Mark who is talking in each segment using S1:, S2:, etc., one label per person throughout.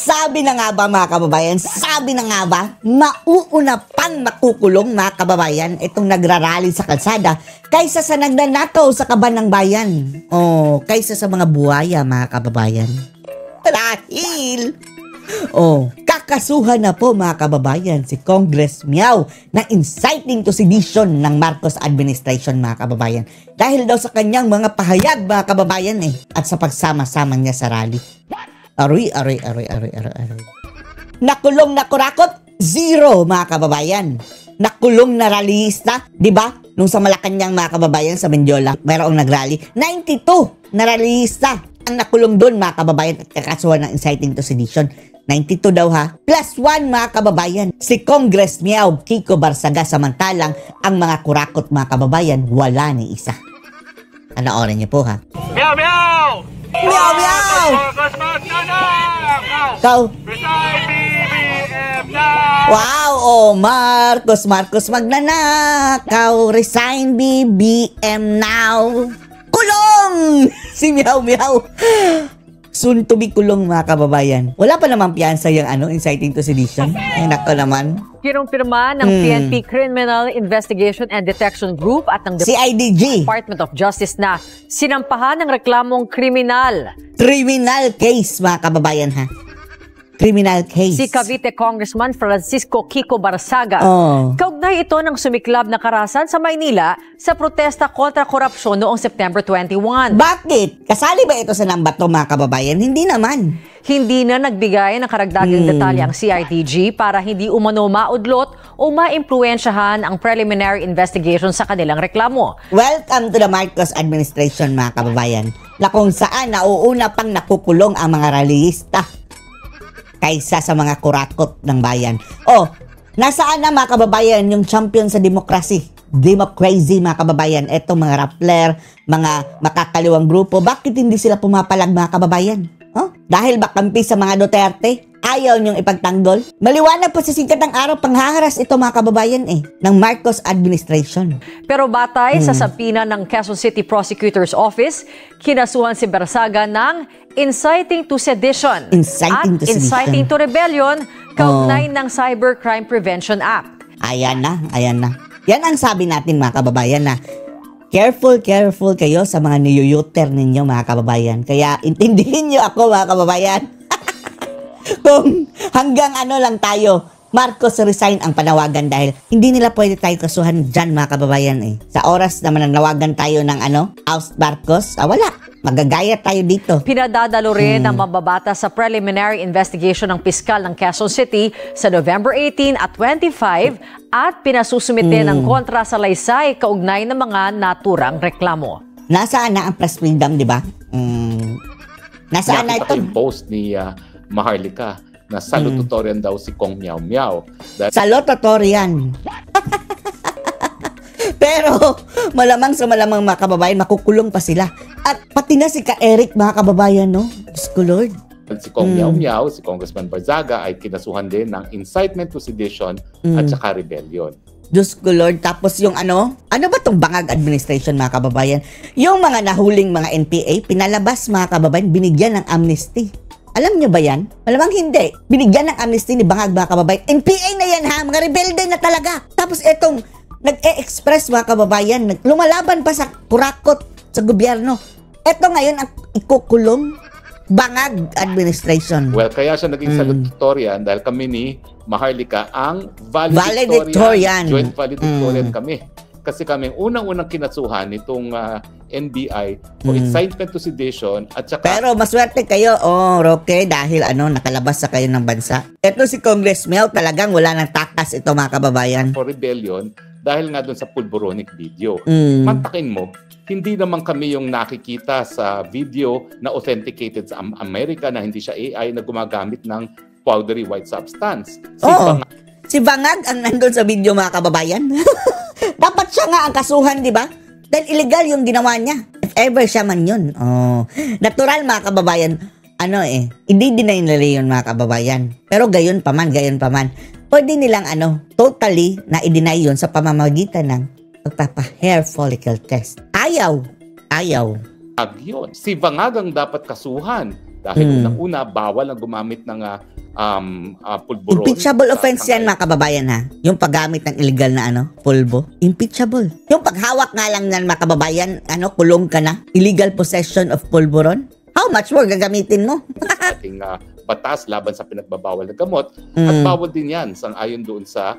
S1: Sabi na nga ba mga kababayan, sabi na nga ba, mauuna pang makukulong mga kababayan itong nagrarally sa kalsada kaysa sa nagnanakaw sa kaban ng bayan. O, kaysa sa mga buhaya mga kababayan. Dahil, kakasuhan na po mga kababayan si Congress Miao na inciting to sedition ng Marcos administration mga kababayan. Dahil daw sa kanyang mga pahayag mga kababayan at sa pagsama-sama niya sa rally. Aroy. Nakulong na kurakot, 0 mga kababayan. Nakulong na rallyista, di ba? Nung sa Malacanang mga kababayan sa Mendiola, mayroong nagrally. 92 na rallyista ang nakulong doon mga kababayan at kakasuhan ng inciting to sedition. 92 daw ha. +1 mga kababayan. Si Congress Miao Kiko Barsaga, samantalang ang mga kurakot mga kababayan, wala ni isa. Panoorin niyo po ha.
S2: Miao! Miao!
S1: Miao! Miao! Kau. Wow, Marcos magnanakaw, resign BBM now. Kulong! Si Miao Miao. Soon to be kulong mga kababayan. Wala pa namang piyansa yung inciting to sedition. Ay, nako naman.
S3: Kinumpirma ng PNP Criminal Investigation and Detection Group at ng
S1: CIDG
S3: Department of Justice na sinampahan ng reklamong kriminal.
S1: Criminal case mga kababayan ha. Criminal case.
S3: Si Cavite Congressman Francisco Kiko Barsaga. Kaugnay ito ng sumiklab na karahasan sa Maynila sa protesta kontra korupsyon noong September 21.
S1: Bakit? Kasali ba ito sa nambato mga kababayan? Hindi naman.
S3: Hindi na nagbigay ng karagdagang detalye ang CIDG para hindi umano maudlot o maimpluwensyahan ang preliminary investigation sa kanilang reklamo.
S1: Welcome to the Marcos administration mga kababayan, na kung saan nauuna pang nakukulong ang mga rallyista kaysa sa mga kurakot ng bayan. Nasaan na mga kababayan yung champion sa demokrasy? Democracy mga kababayan. Etong mga rappler, mga makakaliwang grupo, bakit hindi sila pumapalag mga kababayan? Dahil ba kampi sa mga Duterte? Ayaw niyong ipagtanggol? Maliwanag po sa sikat ng araw, panghaharas ito mga kababayan ng Marcos administration.
S3: Pero batay sa sapina ng Quezon City Prosecutor's Office, kinasuhan si Barsaga ng inciting to sedition at inciting to rebellion kaugnay ng Cybercrime Prevention Act.
S1: Ayan na. Yan ang sabi natin mga kababayan na careful kayo sa mga niyuyuter ninyo mga kababayan. Kaya intindihin nyo ako mga kababayan. Kung hanggang lang tayo, Marcos resign ang panawagan dahil hindi nila pwede tayo kasuhan dyan mga kababayan Sa oras na mananawagan tayo ng oust Marcos, wala. Magagaya tayo dito.
S3: Pinadadalo rin ang mababata sa preliminary investigation ng piskal ng Quezon City sa November 18 at 25 at pinasusumite ng kontra sa laysay kaugnay ng mga naturang reklamo. Nasaan
S1: na ang press freedom, di ba? Nasaan na ito?
S4: Yung post ni Maharlika na salutatorian daw si Kong Miao Miao.
S1: Salutatorian. Pero malamang sa malamang mga kababayan, makukulong pa sila. At pati na si Ka-Eric mga kababayan, no? Diyos ko Lord.
S4: Si Kong Miao Miao, si Congressman Barsaga ay kinasuhan din ng incitement to sedition at saka rebellion.
S1: Diyos ko Lord. Tapos yung ano ba tong Bangag administration mga kababayan? Yung mga nahuling mga NPA, pinalabas mga kababayan, binigyan ng amnesty. Alam nyo ba yan? Malamang hindi. Binigyan ng amnesty ni Bangag mga kababayan. NPA na yan ha, mga rebelde na talaga. Tapos etong nag-e-express mga kababayan, lumalaban pa sa kurakot sa gobyerno. Eto ngayon ang ikukulong Bangag administration.
S4: Well, kaya siya naging salutatorian dahil kami ni Maharlika ang
S1: valedictorian.
S4: Joint valedictorian kami. Kasi kami unang-unang kinasuhan nitong NBI for incitement to sedition at saka...
S1: Pero maswerte kayo, Roque, dahil nakalabas sa kayo ng bansa. Ito si Congress Miao, talagang wala nang takas ito mga kababayan.
S4: For rebellion, dahil nga doon sa pulboronic video. Mantakin mo, hindi naman kami yung nakikita sa video na authenticated sa Amerika na hindi siya AI na gumagamit ng powdery white substance.
S1: Si Bangag ang nandun sa video mga kababayan. Dapat siya nga ang kasuhan, di ba? Dahil illegal yung ginawa niya. If ever siya man yun. Natural mga kababayan. Hindi-deny nila yun mga kababayan. Pero gayon pa man. Pwede nilang totally na i-deny yun sa pamamagitan ng pagpapa-hair follicle test. Ayaw.
S4: Yun. Si Bangag ang dapat kasuhan dahil unang-una bawal ang gumamit ng pulburon.
S1: Impeachable offense yan, mga kababayan, ha? Yung paggamit ng illegal na pulbo. Impeachable. Yung paghawak nga lang yan, mga kababayan, kulong ka na. Illegal possession of pulburon. How much more gagamitin mo?
S4: Ating batas laban sa pinagbabawal na gamot at bawal din yan sang-ayon doon sa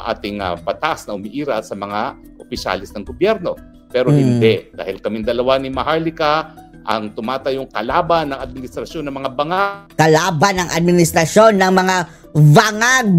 S4: ating batas na umiira sa mga opisyalis ng gobyerno. Pero hindi. Dahil kaming dalawa ni Maharlika ang tumatayong kalaban ng administrasyon ng mga bangag.
S1: Kalaban ng administrasyon ng mga bangag.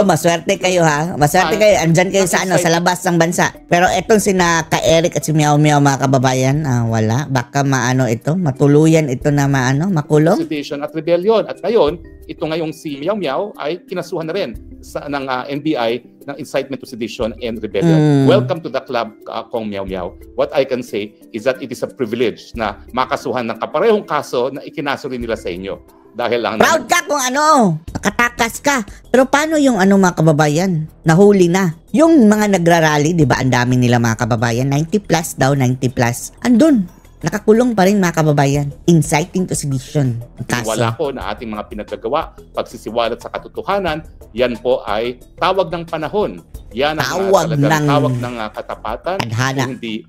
S1: Maswerte kayo, ha? Maswerte kayo. Andyan kayo sa labas ng bansa. Pero etong sina Ka-Eric at si Meow Meow, mga kababayan, wala. Baka matuluyan ito na makulong.
S4: Sedition at rebellion. At ngayon, ito ngayong si Meow Meow ay kinasuhan na rin ng NBI ng incitement to sedition and rebellion. Welcome to the club, Kong Meow Meow. What I can say is that it is a privilege na makasuhan ng kaparehong kaso na ikinaso rin nila sa inyo. Dahil lang
S1: proud ka kung nakatakas ka. Pero paano yung mga kababayan? Nahuli na. Yung mga nagrarally, di ba, ang dami nila, mga kababayan, 90 plus daw, 90 plus. Andun. Nakakulong pa rin, mga kababayan. Inciting to sedition. Kaso.
S4: Wala ko na ating mga pinagagawa, pagsisiwalat sa katotohanan, yan po ay tawag ng panahon. Yan ang tawag ng katapatan.
S1: Adhana.
S4: Hindi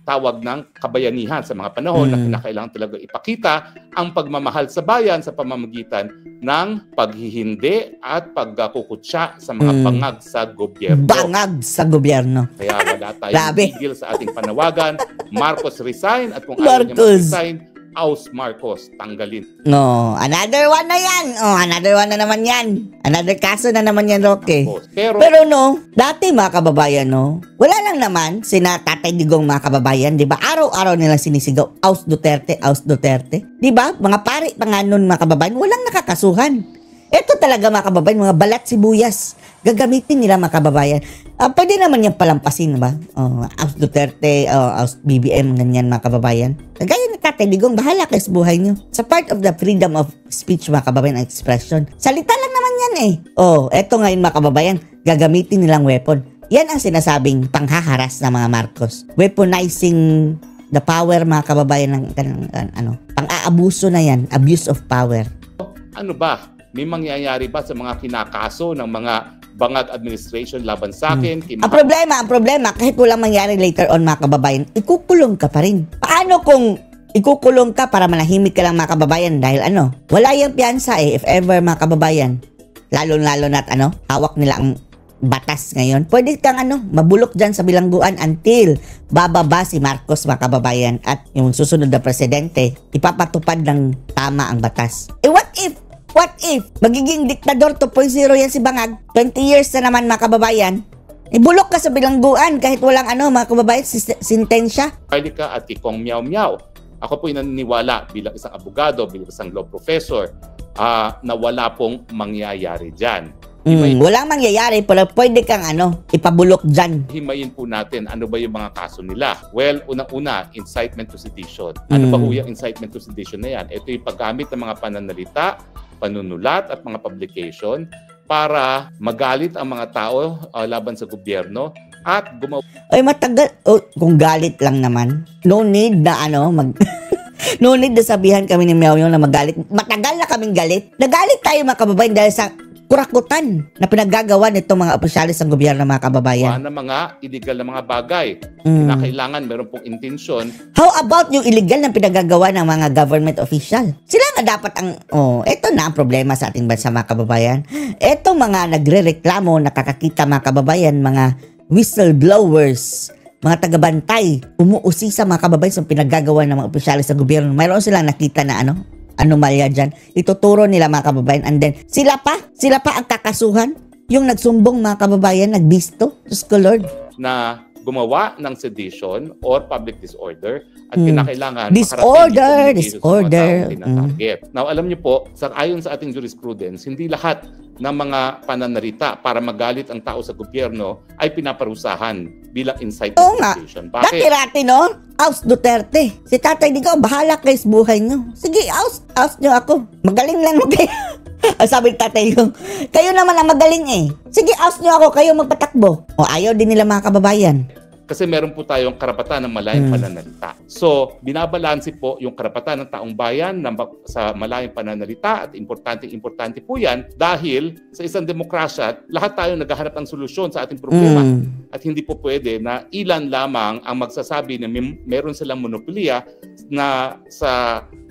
S4: tawag ng kabayanihan sa mga panahon na kinakailangan talaga ipakita ang pagmamahal sa bayan sa pamamagitan ng paghihindi at pagkukutsya sa mga bangag sa gobyerno.
S1: Bangag sa gobyerno.
S4: Kaya wala tayong tigil sa ating panawagan. Marcos resign at kung ayaw niya mag-resign, Aus Marcos, tanggalin.
S1: No, another one na yan. Another one na naman yan. Another kaso na naman yan, Roque. Pero dati, mga kababayan, wala lang naman sina Tatay Digong, mga kababayan, di ba? Araw-araw nilang sinisigaw, Aus Duterte, Aus Duterte. Di ba? Mga pari pa nga nun, mga kababayan, walang nakakasuhan. Ito talaga, mga kababayan, mga balat sibuyas. Gagamitin nila, mga kababayan. Pwede naman yan palampasin, ba? Aus Duterte, Aus BBM, ganyan, mga kababayan. Gaya na Tatay Digong, bahala kayo sa buhay nyo. Sa part of the freedom of speech, mga kababayan, ang expression. Salita lang naman yan eto ngayon, mga kababayan, gagamitin nilang weapon. Yan ang sinasabing panghaharas ng mga Marcos. Weaponizing the power, mga kababayan, pang-aabuso na yan, abuse of power.
S4: Ano ba? May mangyayari ba sa mga kinakaso ng mga bangag administration laban sa akin?
S1: Ang problema, kahit walang mangyari later on, mga kababayan, ikukulong ka pa rin. Paano kung ikukulong ka para manahimik ka lang, mga kababayan? Dahil wala yung piyansa if ever, mga kababayan. Lalo na't hawak nila ang batas ngayon. Pwede kang mabulok dyan sa bilangguan until bababa si Marcos, mga kababayan, at yung susunod na presidente, ipapatupad ng tama ang batas. What if magiging diktador 2.0 yan si Bangag? 20 years na naman, mga kababayan. Ibulok ka sa bilangguan kahit walang mga kababayan, sintensya.
S4: Maharlika at Kong Meow Meow. Ako po'y naniniwala bilang isang abogado, bilang isang law professor, na wala pong mangyayari dyan.
S1: Walang mangyayari, pero pwede kang ipabulok dyan.
S4: Himayin po natin ano ba yung mga kaso nila. Well, unang-una, incitement to sedition. Ano ba yung incitement to sedition na yan? Ito yung paggamit ng mga pananalita, panunulat at mga publication para magalit ang mga tao laban sa gobyerno at gumawa.
S1: Ay, matagal. Kung galit lang naman. No need na no need na sabihan kami ni Meow Meow na magalit. Matagal na kaming galit. Nagalit tayo, mga kababayan, dahil sa kurakutan na pinaggagawa nitong mga opisyalis ng gobyerno, mga kababayan.
S4: Na mga illegal na mga bagay. Kinakailangan meron pong intensyon.
S1: How about yung illegal na pinagagawa ng mga government official? Sila nga dapat eto na ang problema sa ating bansa, mga kababayan. Eto mga nagre-reklamo, nakakakita, mga kababayan, mga whistleblowers, mga tagabantay, umuusisa, mga kababayan, sa pinaggagawa ng mga opisyalis ng gobyerno. Mayroon silang nakita na anomalya dyan. Ituturo nila, mga kababayan, and then sila pa ang kakasuhan. Yung nagsumbong, mga kababayan, nagbisto. Diyos ko, Lord.
S4: Na gumawa ng sedition or public disorder at kinakailangan
S1: disorder.
S4: Now, alam niyo po, ayon sa ating jurisprudence, hindi lahat ng mga pananarita para magalit ang tao sa gobyerno ay pinaparusahan bilang incitement to sedition. Bakit?
S1: Dati-rati, Aus Duterte. Si Tatay Digong, bahala kayo sa buhay nyo. Sige, aus nyo ako. Magaling lang mo kayo. Sabi ni Tatay Digong, kayo naman ang magaling Sige, aus nyo ako, kayo magpatakbo. Ayaw din nila, mga kababayan.
S4: Kasi meron po tayong karapatan ng malayang pananalita. So, binabalanse po yung karapatan ng taong bayan sa malayang pananalita at importante po yan dahil sa isang demokrasya, lahat tayo naghahanap ng solusyon sa ating problema. At hindi po pwede na ilan lamang ang magsasabi na meron silang monopolya na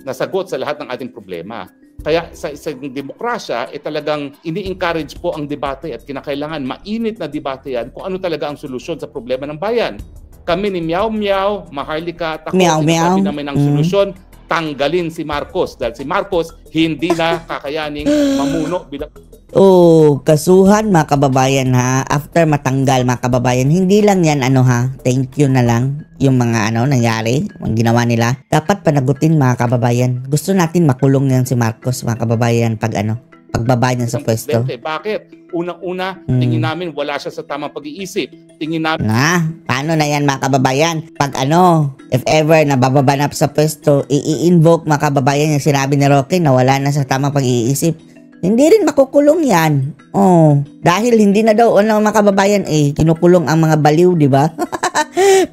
S4: sagot sa lahat ng ating problema. Kaya sa isang demokrasya, talagang ini-encourage po ang debate at kinakailangan mainit na debate yan kung ano talaga ang solusyon sa problema ng bayan. Kami ni Meow Meow, Maharlika, sinasabi namin ang solusyon, tanggalin si Marcos. Dahil si Marcos hindi na kakayaning mamuno bilang...
S1: Kasuhan mga kababayan ha. After matanggal mga kababayan, hindi lang yan thank you na lang yung mga nangyari, ang ginawa nila. Dapat panagutin mga kababayan. Gusto natin makulong yan si Marcos mga kababayan pagbaba niya sa pwesto.
S4: Bakit? Unang-una, tingin namin wala siya sa tamang pag-iisip. Tingin namin...
S1: paano na yan mga kababayan? Pag if ever nabababa na sa pwesto, i-invoke mga kababayan yung sinabi ni Roque na wala na sa tamang pag-iisip. Hindi rin makukulong yan. Dahil hindi na daw mga kababayan kinukulong ang mga baliw, di ba?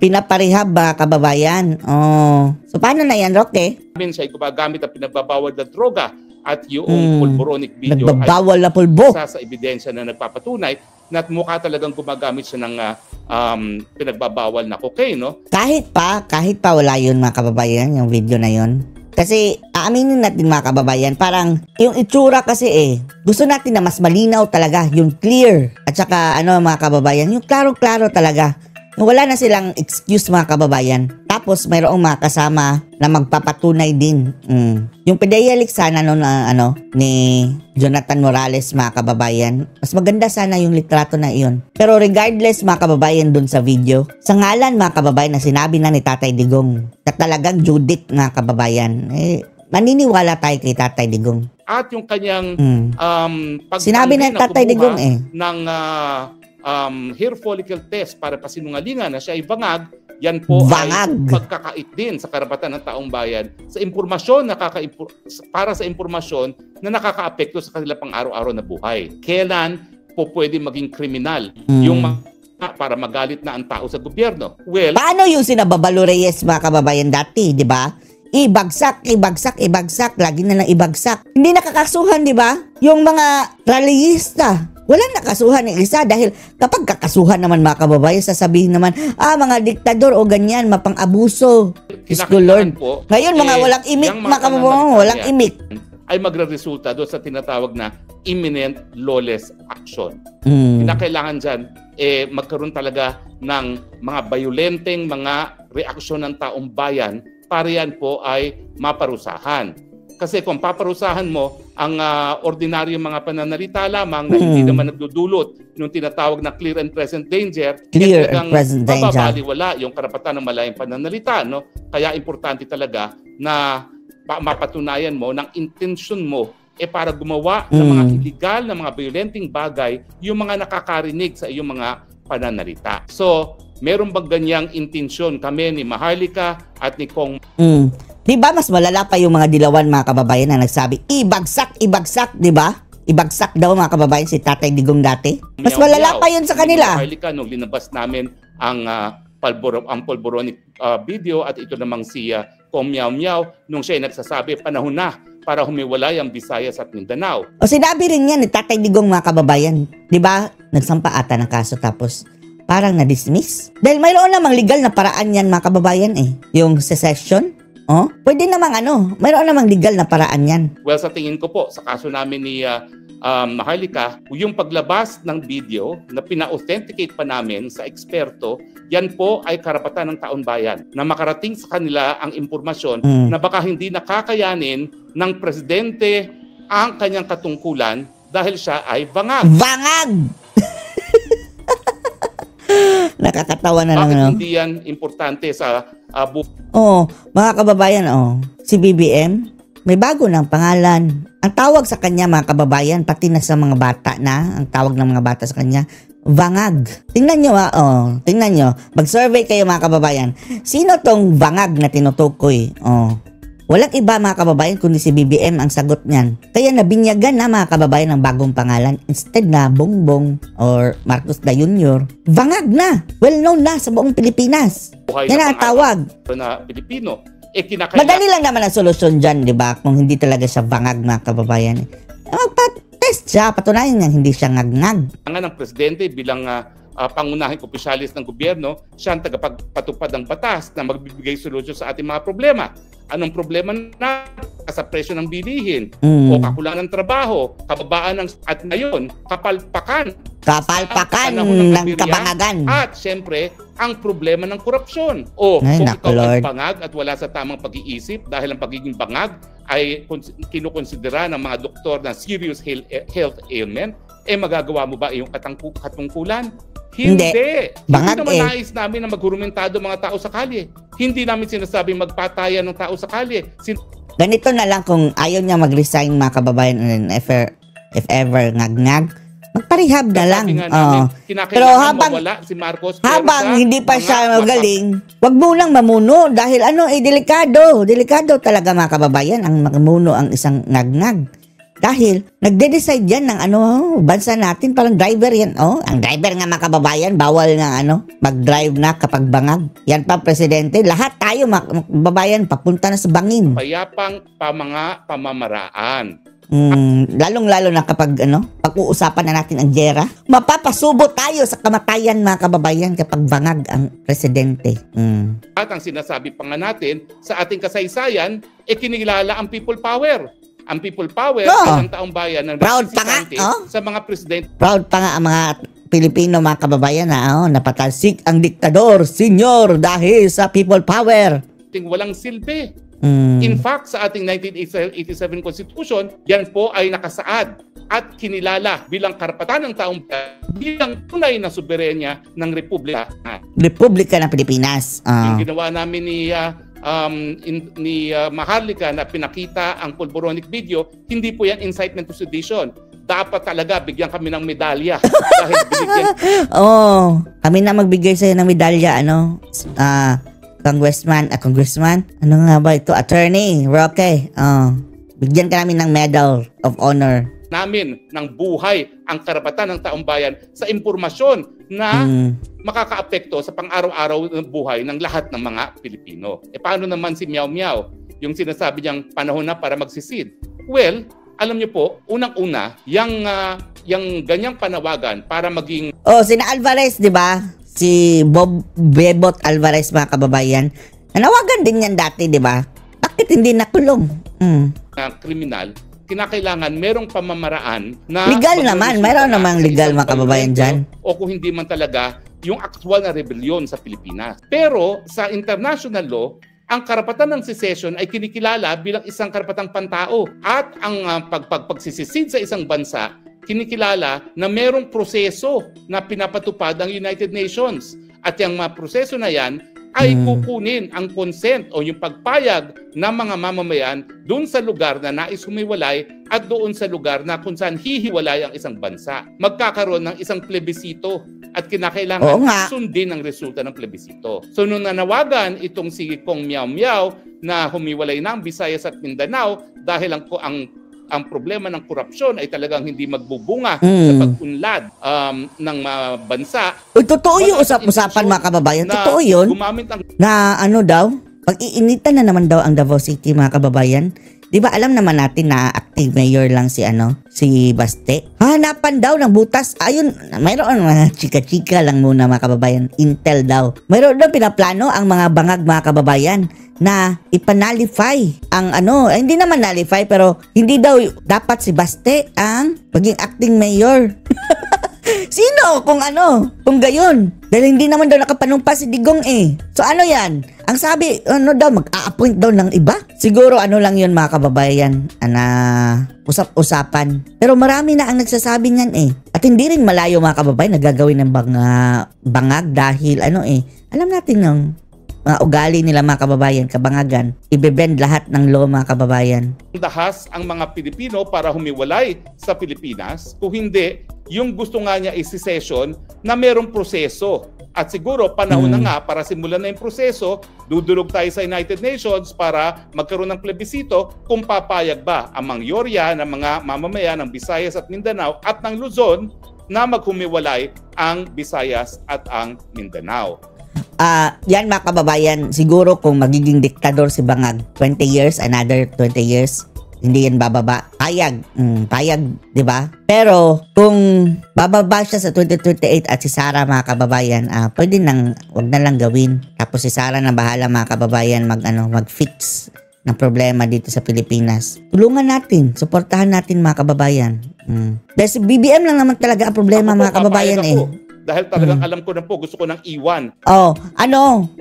S1: Pinaparehab mga kababayan. So paano na yan, Roque?
S4: Siya ay gumagamit ang pinagbabawal na droga at yung pulboronic video
S1: nagbabawal na pulbo.
S4: Sa ebidensya na nagpapatunay na mukha talagang gumagamit siya ng pinagbabawal na cocaine, no? Kahit
S1: pa wala yun mga kababayan, yung video na yun. Kasi aaminin natin mga kababayan, parang yung itsura kasi gusto natin na mas malinaw talaga, yung clear. At saka mga kababayan, yung klaro-klaro talaga. Yung wala na silang excuse mga kababayan. Tapos mayroong mga kasama na magpapatunay din. Yung pedayalik sana ni Jonathan Morales mga kababayan, mas maganda sana yung litrato na iyon. Pero regardless mga kababayan dun sa video, sa ngalan mga kababayan na sinabi na ni Tatay Digong na talagang Judith mga kababayan, maniniwala tayo kay Tatay Digong.
S4: At yung kanyang
S1: sinabi na Tatay Digong
S4: ng hair follicle test para pasinungalingan na siya ay bangag, yan po ay pagkakait din sa karapatan ng taong bayan sa impormasyon para sa impormasyon na nakakaapekto sa kanila pang araw-araw na buhay. Kailan po pwede maging kriminal yung para magalit na ang tao sa gobyerno? Well,
S1: paano yung sinababalo Reyes mga kababayan dati, di ba? Ibagsak, lagi na lang ibagsak. Hindi nakakasuhan, di ba? Yung mga rallyista, walang nakasuhan ng isa dahil kapag kakasuhan naman mga kababayan, sasabihin naman, mga diktador o ganyan, mapang-abuso. Lord. Ngayon, mga walang imik, mga kababayan, walang imik.
S4: Ay magre-resulta doon sa tinatawag na imminent lawless action. Kinakailangan dyan, magkaroon talaga ng mga violenteng mga reaksyon ng taong bayan para yan po ay maparusahan. Kasi kung paparusahan mo ang ordinaryong mga pananalita lamang na hindi naman nagdudulot ng tinatawag na clear and present danger, mababaliwala yung karapatan ng malayang pananalita, no? Kaya importante talaga na mapatunayan mo ng intensyon mo para gumawa ng mga illegal na mga violenting bagay yung mga nakakarinig sa iyong mga pananalita. So, meron bang ganyang intensyon kami ni Maharlika at ni Kong?
S1: Di ba mas malala pa yung mga dilawan mga kababayan na nagsabi, ibagsak, di ba? Ibagsak daw mga kababayan si Tatay Digong dati. Mas malala pa yun sa kanila.
S4: Maharlika, nung linabas namin ang pulboronic video at ito namang si Kong Meow Meow, nung siya ay nagsasabi, panahon na para humiwalay ang Visayas at Mindanao. O
S1: sinabi rin yan ni Tatay Digong mga kababayan. Di ba? Nagsampa ata ng kaso tapos parang na-dismiss. Dahil mayroon namang legal na paraan yan mga kababayan Yung secession. Pwede namang mayroon namang legal na paraan yan.
S4: Well, sa tingin ko po, sa kaso namin ni Maharlika, yung paglabas ng video na pina-authenticate pa namin sa eksperto, yan po ay karapatan ng taong bayan na makarating sa kanila ang impormasyon na baka hindi nakakayanin ng presidente ang kanyang katungkulan dahil siya ay bangag.
S1: Bangag! Nakakatawa na lang.
S4: Bakit hindi yan importante sa
S1: mga kababayan, si BBM, may bago ng pangalan. Ang tawag sa kanya mga kababayan, pati na sa mga bata ang tawag ng mga bata sa kanya, Bangag. Tingnan nyo tingnan nyo. Mag-survey kayo mga kababayan. Sino tong bangag na tinutukoy? Walang iba mga kababayan kundi si BBM ang sagot niyan. Kaya nabinyagan na mga kababayan ng bagong pangalan. Instead na Bongbong or Marcos na Jr., Bangag na. Well known na sa buong Pilipinas.
S4: Buhay
S1: Yan
S4: na
S1: ang tawag.
S4: na Pilipino.
S1: Madali lang naman ang solusyon dyan, di ba? Kung hindi talaga siya bangag mga kababayan. Magpa-test siya, patunayan nga hindi siya ngag-ngag.
S4: Ang ng presidente bilang pangunahing opisyalis ng gobyerno, siya ang tagapagpatupad ng batas na magbibigay solusyon sa ating mga problema. Anong problema na sa presyo ng bilihin o kakulangan ng trabaho, kababaan at ngayon, kapalpakan
S1: ng kabangagan.
S4: At siyempre, ang problema ng korupsyon. O
S1: Ay,
S4: kung ikaw
S1: Lord.
S4: ay bangag at wala sa tamang pag-iisip dahil ang pagiging bangag ay kinukonsidera ng mga doktor na serious health ailment, magagawa mo ba yung katungkulan? Hindi.
S1: Bangag
S4: Hindi naman nais namin na maghurumentado mga tao sa kalye. Hindi namin sinasabing magpatayan ng tao sa kalye.
S1: Ganito na lang kung ayaw niya mag-resign mga kababayan and if ever ngag-ngag, magparehab na lang. Pero habang
S4: si Marcos,
S1: hindi pa siya magaling, wag mo lang mamuno dahil delikado. Delikado talaga mga kababayan ang mamuno ang isang ngag-ngag. Dahil nagde-decide yan ng bansa natin, parang driver yan. Ang driver nga mga kababayan, bawal nga mag-drive na kapag bangag. Yan pa presidente, lahat tayo mga kababayan papunta na sa bangin.
S4: Payapang pamamaraan.
S1: Lalong-lalo na kapag pag-uusapan na natin ang giyera, mapapasubo tayo sa kamatayan mga kababayan kapag bangag ang presidente.
S4: At ang sinasabi pa nga natin sa ating kasaysayan, kinilala ang people power. Ang people power ay ang taong bayan ng
S1: proud pa nga,
S4: sa mga presidente.
S1: Proud pa nga ang mga Pilipino mga kababayan na napatalsik ang diktador, senyor, dahil sa people power.
S4: Walang silbi. In fact, sa ating 1987 Constitution, yan po ay nakasaad at kinilala bilang karapatan ng taong bayan bilang tunay na soberenya ng Republika.
S1: Republika ng Pilipinas.
S4: Yung ginawa namin ni Maharlika na pinakita ang pulboronic video, hindi po yan incitement to sedition. Dapat talaga bigyan kami ng medalya. Dahil binigyan.
S1: Kami na magbigay sa'yo ng medalya, Congressman, ano nga ba ito? Attorney Roque. Bigyan ka namin ng Medal of Honor.
S4: Namin ng buhay ang karapatan ng taong bayan sa impormasyon na makakaapekto sa pang-araw-araw ng buhay ng lahat ng mga Pilipino. Paano naman si Meow Meow? Yung sinasabi niyang panahon na para magsisid. Well, alam niyo po, unang-una, yung ganyang panawagan para maging...
S1: sina Alvarez, di ba? Si Bebot Alvarez, mga kababayan. Nanawagan din yan dati, di ba? Bakit hindi nakulong?
S4: Kriminal, kinakailangan merong pamamaraan na...
S1: Legal naman. Mayroon namang legal mga kababayan dyan.
S4: O kung hindi man talaga, yung actual na rebellion sa Pilipinas. Pero sa international law, ang karapatan ng secession ay kinikilala bilang isang karapatang pantao. At ang pagsisid sa isang bansa, kinikilala na merong proseso na pinapatupad ang United Nations. At yung mga proseso na yan ay kukunin ang consent o yung pagpayag ng mga mamamayan doon sa lugar na nais humiwalay at doon sa lugar na kung saan hihiwalay ang isang bansa. Magkakaroon ng isang plebisito at kinakailangan sundin ang resulta ng plebisito. So nung nanawagan itong si Kong Meow Meow na humiwalay na ang Visayas at Mindanao dahil ang problema ng korupsyon ay talagang hindi magbubunga sa pag-unlad ng bansa.
S1: Totoo yung usap-usapan mga kababayan. Totoo yun. Na pag-iinitan na naman daw ang Davao City mga kababayan. Di ba alam naman natin na active mayor lang si Baste. Hanapan daw ng butas. Ayun, mayroon mga chika-chika lang muna mga kababayan. Intel daw. Mayroon daw pinaplano ang mga bangag mga kababayan na ipanalify ang hindi naman nalify pero hindi daw dapat si Baste ang maging acting mayor. Sino? Kung gayon. Dahil hindi naman daw nakapanumpa si Digong So yan? Ang sabi, mag-a-appoint daw ng iba? Siguro lang yun mga kababayan. Usap-usapan. Pero marami na ang nagsasabi niyan At hindi rin malayo mga kababayan na gagawin ng bangag dahil alam natin yung ugali nila mga kababayan, kabangagan. Ibebend lahat ng law mga kababayan.
S4: Dahas ang mga Pilipino para humiwalay sa Pilipinas. Kung hindi, yung gusto nga niya is secession na merong proseso. At siguro panahon na nga para simulan na yung proseso Dudulog tayo sa United Nations para magkaroon ng plebisito kung papayag ba ang mangyorya ng mga mamamayan ng Visayas at Mindanao at ng Luzon na maghumiwalay ang Visayas at ang Mindanao.
S1: Yan mga kababayan, siguro kung magiging diktador si Bangag 20 years, another 20 years, hindi yan bababa. Payag, di ba? Pero kung bababa siya sa 2028 at si Sara mga kababayan, pwede nang wag na lang gawin. Tapos si Sara na bahala mga kababayan mag-fix ng problema dito sa Pilipinas. Tulungan natin, suportahan natin mga kababayan. Dahil si BBM lang naman talaga ang problema mga kababayan
S4: Dahil talagang alam ko na po, gusto ko ng iwan.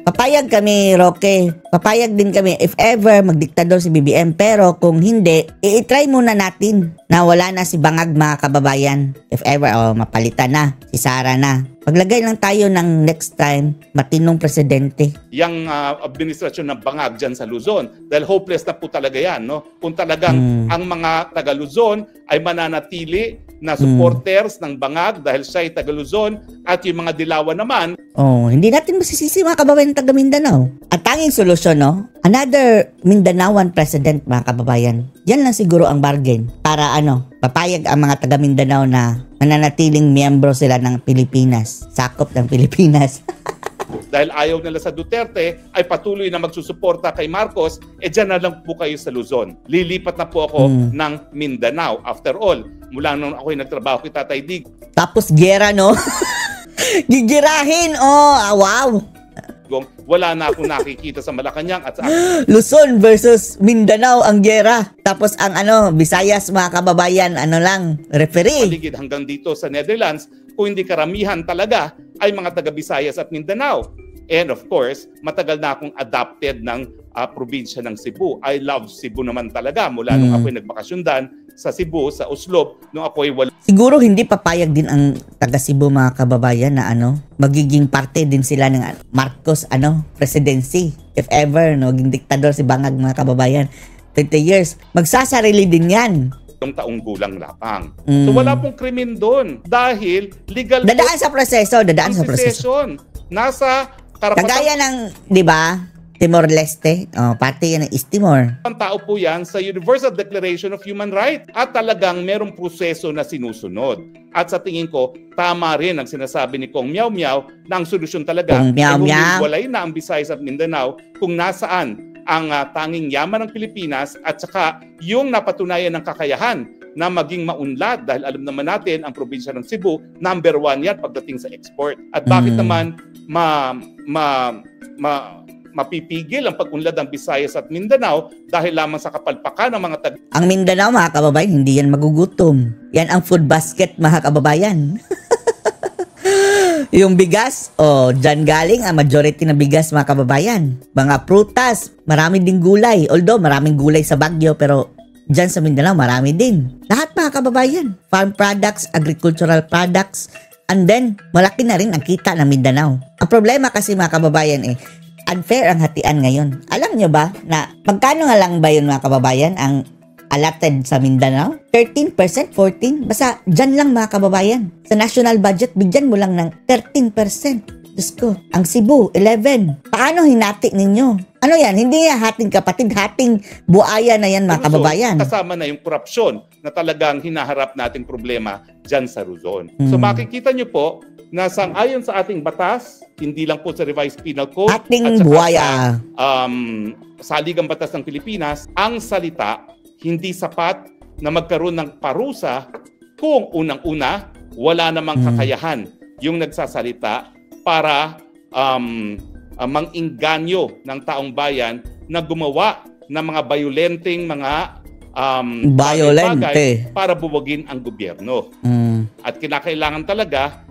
S1: Papayag kami, Roque. Papayag din kami if ever magdiktador si BBM. Pero kung hindi, i-try muna natin na wala na si Bangag mga kababayan. If ever, mapalitan na, si Sara na. Maglagay lang tayo ng next time, matinong presidente.
S4: Yang administrasyon ng Bangag dyan sa Luzon. Dahil hopeless na po talaga yan. No? Kung talagang ang mga taga-Luzon ay mananatili na supporters ng Bangag dahil siya ay taga-Luzon at yung mga Dilawan naman.
S1: Hindi natin masisisi mga kababayan taga Mindanao. At tanging solusyon, another Mindanaoan president mga kababayan. Yan lang siguro ang bargain para papayag ang mga taga Mindanao na mananatiling miyembro sila ng Pilipinas. Sakop ng Pilipinas.
S4: Dahil ayaw nila sa Duterte, ay patuloy na magsusuporta kay Marcos, dyan na lang po kayo sa Luzon. Lilipat na po ako ng Mindanao. After all, mula nung ako'y nagtrabaho kay Tatay Dig.
S1: Tapos gera, no? Gigirahin, wow!
S4: Wala na akong nakikita sa Malacanang at sa
S1: Luzon versus Mindanao ang gera. Tapos ang Visayas mga kababayan, referee.
S4: Paligid hanggang dito sa Netherlands, kung hindi karamihan talaga ay mga taga Visayas at Mindanao. And of course, matagal na akong adopted ng probinsya ng Cebu. I love Cebu naman talaga mula nung ako'y nagbakasyondan sa Cebu, sa Oslob, nung ako'y
S1: Siguro hindi papayag din ang taga Cebu mga kababayan na magiging parte din sila ng Marcos presidency. If ever maging diktador si Bangag mga kababayan, 20 years, magsasarili din yan.
S4: Yung taong gulang lapang. So wala pong krimen doon dahil legal
S1: dadaan sa proseso,
S4: nasa karapatan.
S1: Kagaya ng, di ba, Timor-Leste, parte yan ng East Timor.
S4: Ang tao po yan sa Universal Declaration of Human Rights at talagang merong proseso na sinusunod. At sa tingin ko, tama rin ang sinasabi ni Kong Miao Miao na ang solusyon talaga ay humiwalay na ang Visayas at Mindanao kung nasaan ang tanging yaman ng Pilipinas at saka yung napatunayan ng kakayahan na maging maunlad dahil alam naman natin ang probinsya ng Cebu, number 1 yan pagdating sa export. At bakit naman mapipigil ang pag-unlad ng Visayas at Mindanao dahil lamang sa kapalpakan ng mga
S1: Ang Mindanao mga kababayan, hindi yan magugutom. Yan ang food basket mga kababayan. Yung bigas, dyan galing ang majority na bigas mga kababayan. Mga prutas, marami ding gulay. Although maraming gulay sa Baguio, pero dyan sa Mindanao marami din. Lahat mga kababayan. Farm products, agricultural products, and then malaki na rin ang kita ng Mindanao. Ang problema kasi mga kababayan unfair ang hatian ngayon. Alam nyo ba na magkano nga lang ba yun mga kababayan ang allotted sa Mindanao? 13%, 14%? Basta dyan lang mga kababayan. Sa national budget, bigyan mo lang ng 13%. Diyos ko, ang Cebu, 11%. Paano hinati ninyo? Ano yan? Hindi yan hating kapatid, hating buaya na yan mga kababayan.
S4: Kasama na yung korupsyon na talagang hinaharap nating problema dyan sa Luzon. So makikita nyo po na sang-ayon sa ating batas, hindi lang po sa Revised Penal Code
S1: ating buaya
S4: sa Saligang Batas ng Pilipinas, ang salita hindi sapat na magkaroon ng parusa kung unang-una wala namang kakayahan yung nagsasalita para mang-inganyo ng taong bayan na gumawa ng mga violenteng mga bagay para buwagin ang gobyerno. At kinakailangan talaga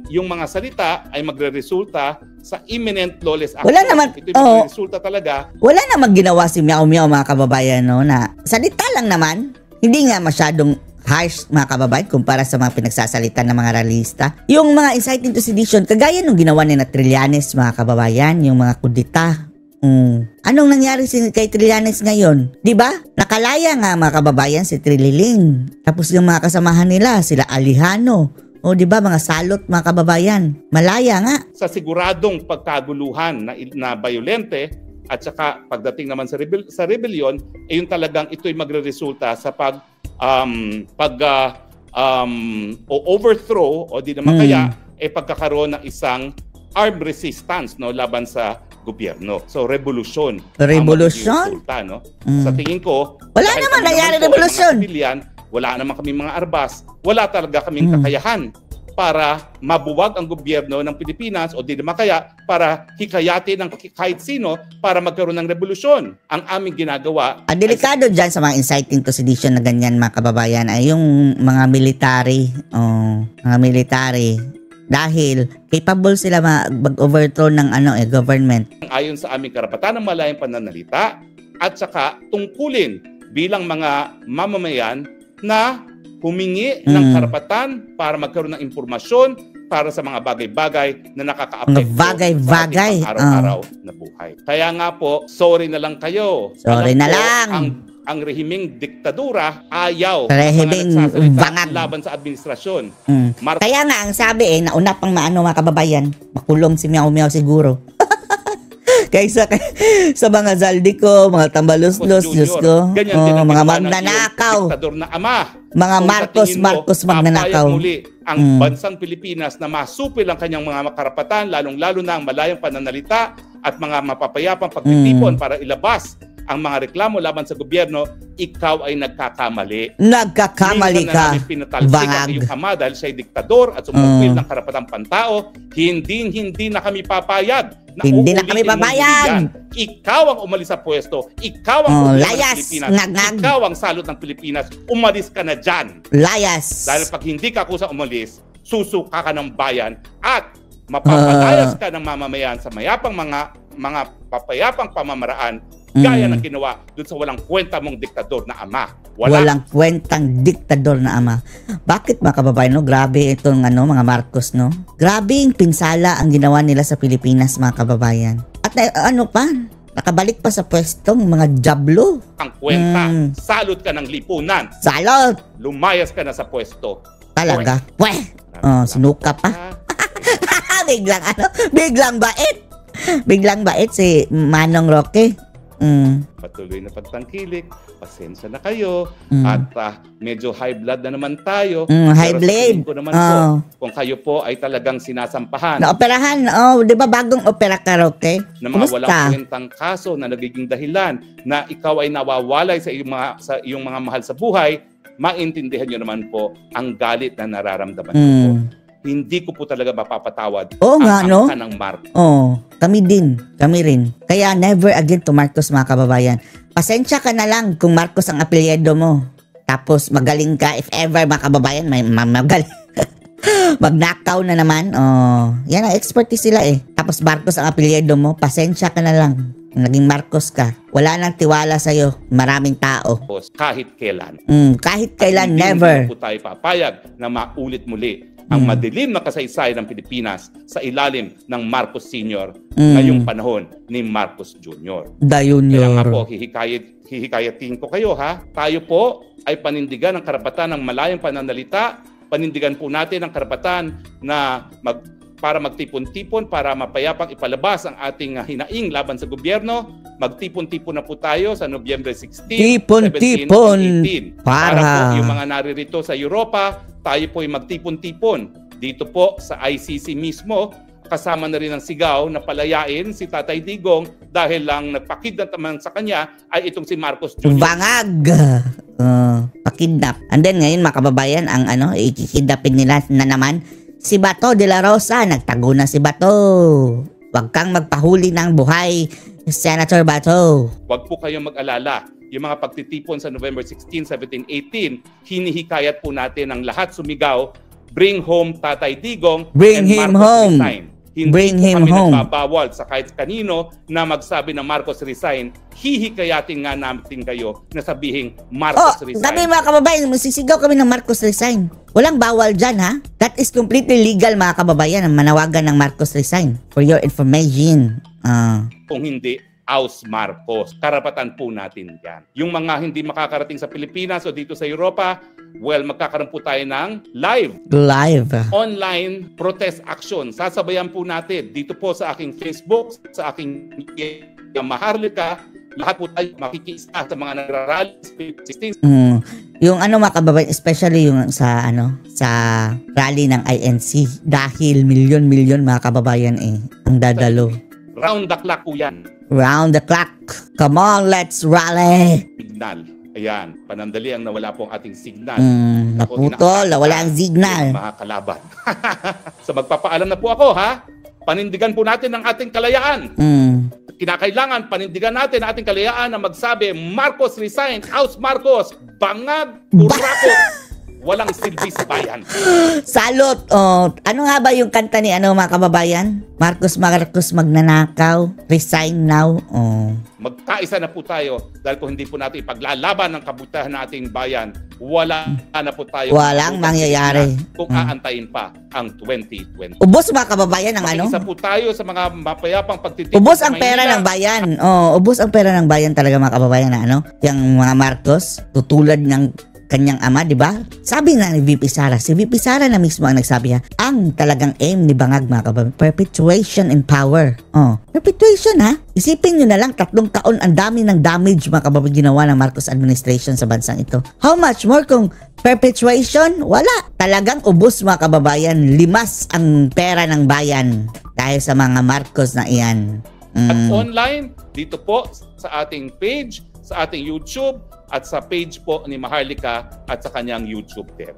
S4: yung mga salita ay magre-resulta sa imminent lawless action.
S1: Wala naman,
S4: ito yung resulta talaga.
S1: Wala namang ginawa si Miao Miao mga kababayan na salita lang naman. Hindi nga masyadong harsh mga kababayan kumpara sa mga pinagsasalita ng mga ralista. Yung mga inciting to sedition, kagaya nung ginawa ni na Trillanes mga kababayan, yung mga kudita. Anong nangyari kay Trillanes ngayon? 'Di ba? Nakalaya nga mga kababayan si Trililing. Tapos yung mga kasamahan nila, sila Alejano, O di ba mga salot mga kababayan? Malaya nga.
S4: Sa siguradong pagkaguluhan na violente at saka pagdating naman sa rebellion, yun talagang ito'y magreresulta sa overthrow o di naman kaya pagkakaroon ng isang armed resistance laban sa gobyerno. So revolusyon.
S1: Revolusyon?
S4: Resulta, no? Sa tingin ko,
S1: wala naman nangyari revolusyon.
S4: Wala naman kaming mga arbas, wala talaga kaming kakayahan para mabuwag ang gobyerno ng Pilipinas o di naman kaya para hikayatin ng kahit sino para magkaroon ng revolusyon. Ang aming ginagawa...
S1: Ang delikado dyan sa mga inciting to sedition na ganyan mga kababayan ay yung mga military. Mga military. Dahil capable sila mag-overthrow ng government.
S4: Ayon sa aming karapatan ng malayang pananalita at saka tungkulin bilang mga mamamayan na humingi ng karapatan para magkaroon ng impormasyon para sa mga bagay-bagay na nakakaapekto sa ating araw-araw na buhay. Kaya nga po, sorry na lang kayo.
S1: Sorry na lang.
S4: Ang rehimeng diktadura ayaw
S1: rehimeng bangag
S4: laban sa administrasyon.
S1: Kaya nga ang sabi nauna pang mga kababayan, makulong si Meow Meow siguro. Kaysa sa mga Zaldico, mga Tambaluslos, Diyos ko, mga magnanakaw,
S4: diktador na ama.
S1: Mga Marcos magnanakaw.
S4: Muli ang bansang Pilipinas na masupil ang kanyang mga karapatan, lalong-lalo na ang malayang pananalita at mga mapapayapang pagtitipon para ilabas ang mga reklamo laban sa gobyerno, ikaw ay nagkakamali.
S1: Nagkakamali ka,
S4: bangag. Yung ama dahil siya'y diktador at sumupil ng karapatang pantao, hindi na kami papayag.
S1: Hindi na kami papayag.
S4: Ikaw ang umalis sa pwesto. Ikaw ang
S1: layas,
S4: ng Pilipinas.
S1: ngag-ngag.
S4: Ikaw ang salot ng Pilipinas. Umalis ka na dyan.
S1: Layas.
S4: Dahil pag hindi ka kusa umalis, susuka ka ng bayan at mapapalayas ka ng mamamayan sa mayapang mga papayapang pamamaraan gaya ng ginawa dun sa walang kwenta mong diktador na ama.
S1: Walang kwentang diktador na ama. Bakit mga kababayan, grabe itong mga Marcos, no? Grabe yung pinsala ang ginawa nila sa Pilipinas, mga kababayan. At nakabalik pa sa pwestong mga jablo.
S4: Ang kwenta, salot ka ng lipunan.
S1: Salot!
S4: Lumayas ka na sa pwesto.
S1: Talaga? Sinuka pa. Biglang bait. Biglang bait si Manong Roque.
S4: Patuloy na pagtangkilik, pasensya na kayo, at medyo high blood na naman tayo.
S1: High blood.
S4: Ko naman po, kung kayo po ay talagang sinasampahan.
S1: Naoperahan, di ba bagong opera ka, Roque?
S4: Na mga walang kwentang kaso na nagiging dahilan na ikaw ay nawawalay sa iyong mga mahal sa buhay, maintindihan nyo naman po ang galit na nararamdaman ko. Hindi ko po talaga mapapatawad ang angka ng Marcos.
S1: Kami rin. Kaya never again to Marcos, mga kababayan. Pasensya ka na lang kung Marcos ang apelyido mo. Tapos magaling ka, if ever, mga kababayan, may magaling. Magnakaw na naman. Yan ang expertise sila Tapos Marcos ang apelyido mo, pasensya ka na lang. Naging Marcos ka. Wala nang tiwala sa'yo. Maraming tao.
S4: Kahit kailan.
S1: Kahit kailan, never.
S4: Hindi po tayo papayag na maulit muli ang madilim na kasaysayan ng Pilipinas sa ilalim ng Marcos Sr. ngayong panahon ni Marcos Jr. Kaya nga po, hihikayatin ko kayo Tayo po ay panindigan ang karapatan ng malayang pananalita. Panindigan po natin ang karapatan na para magtipon-tipon, para mapayapang ipalabas ang ating hinaing laban sa gobyerno. Magtipon-tipon na po tayo sa Nobyembre 16, 17, 18. Para po yung mga naririto sa Europa, tayo po ay magtipon-tipon dito po sa ICC mismo. Kasama na rin ang sigaw na palayain si Tatay Digong dahil lang nagpakidnap naman sa kanya ay itong si Marcos Jr.
S1: Bangag! Pakidnap. And then ngayon, mga kababayan, ang ikikidnapin nila na naman si Bato de la Rosa. Nagtago na si Bato. Huwag kang magpahuli ng buhay, Senator Bato.
S4: Huwag po kayong mag-alala. Yung mga pagtitipon sa November 16, 17, 18, hinihikayat po natin ang lahat sumigaw, bring home Tatay Digong,
S1: bring him home.
S4: Resign. Hindi
S1: bring
S4: po
S1: him
S4: kami
S1: home.
S4: nagbabawal sa kahit kanino na magsabi na Marcos resign. Hihikayatin nga natin kayo na sabihing Marcos resign.
S1: Sabi mga kababayan, masisigaw kami ng Marcos resign. Walang bawal dyan That is completely legal, mga kababayan, ang manawagan ng Marcos resign. For your information.
S4: Kung hindi, Aus Marcos. Karapatan po natin yan. Yung mga hindi makakarating sa Pilipinas o dito sa Europa, Well, magkakaroon po tayo ng live online protest action. Sasabayan po natin dito po sa aking Facebook, sa aking Maharlika. Lahat po tayo makikisa sa mga nagrarally sa 16.
S1: Yung mga kababayan, especially yung sa rally ng INC, dahil milyon-milyon mga kababayan ang dadalo.
S4: Round the clock po yan.
S1: Round the clock. Come on, let's rally.
S4: Signal. Ayan, panandali ang nawala po ang ating signal.
S1: Naputol, nawala ang signal.
S4: Mga kalaban. So magpapaalam na po ako, ha? Panindigan po natin ang ating kalayaan. Kinakailangan panindigan natin ang ating kalayaan na magsabi, Marcos resign, House Marcos, bangag, kurakot, walang silbi sa bayan.
S1: Salot! Ano nga ba yung kanta ni mga kababayan? Marcos magnanakaw, resign now.
S4: Magkaisa na po tayo dahil kung hindi po natin ipaglalaban ang kabutahan ng ating bayan, wala na po tayo.
S1: Walang mangyayari.
S4: Kung aantayin pa ang 2020.
S1: Ubos mga kababayan ang
S4: Isa po tayo sa mga mapayapang pagtitindig.
S1: Ubos ang pera ng bayan. Ubos ang pera ng bayan talaga mga kababayan na yung mga Marcos, tutulad ng kanyang ama, di ba? Sabi na ni VP Sara, si VP Sara na mismo ang nagsabi ang talagang aim ni Bangag mga kababayan, perpetuation in power. Perpetuation ha? Isipin nyo na lang, 3 taon ang dami ng damage mga kababayan ginawa ng Marcos administration sa bansang ito. How much more kung perpetuation? Wala. Talagang ubos mga kababayan, limas ang pera ng bayan dahil sa mga Marcos na iyan.
S4: At online, dito po sa ating page, sa ating YouTube, at sa page po ni Maharlika at sa kanyang YouTube din.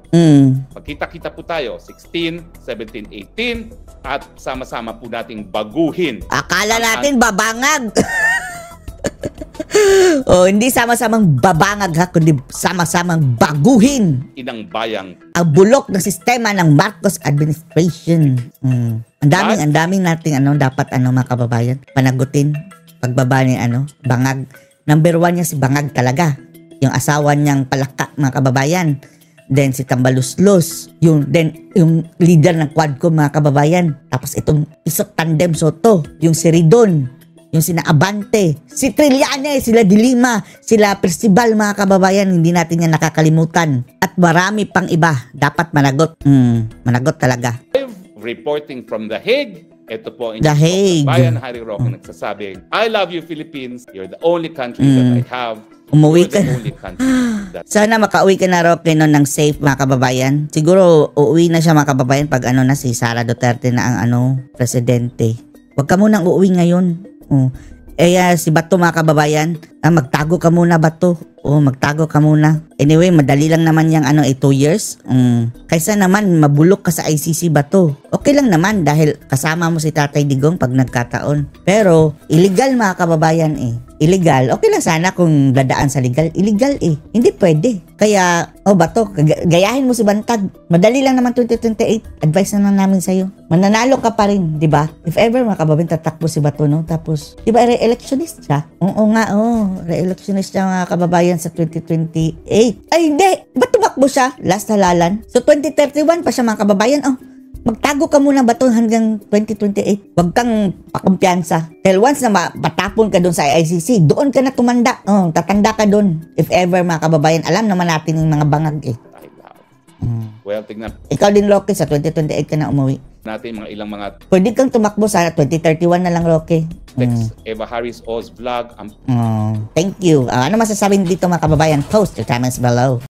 S4: Magkita-kita po tayo, 16, 17, 18, at sama-sama po nating baguhin.
S1: Akala natin babangag. Hindi sama-samang babangag ha, kundi sama-samang baguhin
S4: Inang bayang
S1: ang bulok ng sistema ng Marcos administration. Ang daming nating dapat mga kababayan panagutin pagbaba ni Bangag. Number 1 niya si Bangag talaga. Yung asawa niyang Palaka mga kababayan. Then si Tambaluslos. Yung leader ng Quadcom mga kababayan. Tapos itong Isot Tandem Soto. Yung si Ridon. Yung sina Abante. Si Trillanes, sila Dilima. Sila Percival mga kababayan. Hindi natin yan nakakalimutan. At marami pang iba. Dapat managot. Managot talaga.
S4: Reporting from The Hague. Ito po ang
S1: The Hague.
S4: Bayan Harry Roque nagsasabing, I love you Philippines. You're the only country that I have.
S1: Umuwi ka.
S4: Sana
S1: makauwi ka na Roque ng safe mga kababayan. Siguro uuwi na siya mga kababayan pag na si Sara Duterte na ang presidente. Huwag ka munang uuwi ngayon. Si Bato mga kababayan, magtago ka muna Bato. Magtago ka muna. Anyway, madali lang naman yung 2 years. Kaysa naman mabulok ka sa ICC Bato. Okay lang naman dahil kasama mo si Tatay Digong pag nagkataon. Pero illegal mga kababayan Illegal. Okay lang sana kung dadaan sa legal. Illegal Hindi pwede. Kaya, Bato, gayahin mo si Bantag. Madali lang naman 2028. Advice na lang namin sa'yo. Mananalo ka pa rin, di ba? If ever mga kababayan tatakbo si Bato, Tapos, di ba re-electionist siya? Oo nga, re-electionist siya mga kababayan sa 2028. Ay, hindi. Ba't tumakbo siya? Last halalan. So, 2031 pa siya mga kababayan. Magtago ka muna Bato hanggang 2028. Huwag kang pakumpiyansa. Dahil once na matapon ka doon sa ICC, doon ka na tumanda. Tatanda ka doon. If ever mga kababayan, alam naman natin yung mga bangag
S4: Well, tignan.
S1: Ikaw din Roque, sa 2028 ka na umuwi.
S4: Natin ilang mga
S1: pwede kang tumakbo sa 2031 na lang Roque.
S4: Eva Harris Oz Vlog.
S1: Thank you. Ano masasabi dito mga kababayan? Post your comments below.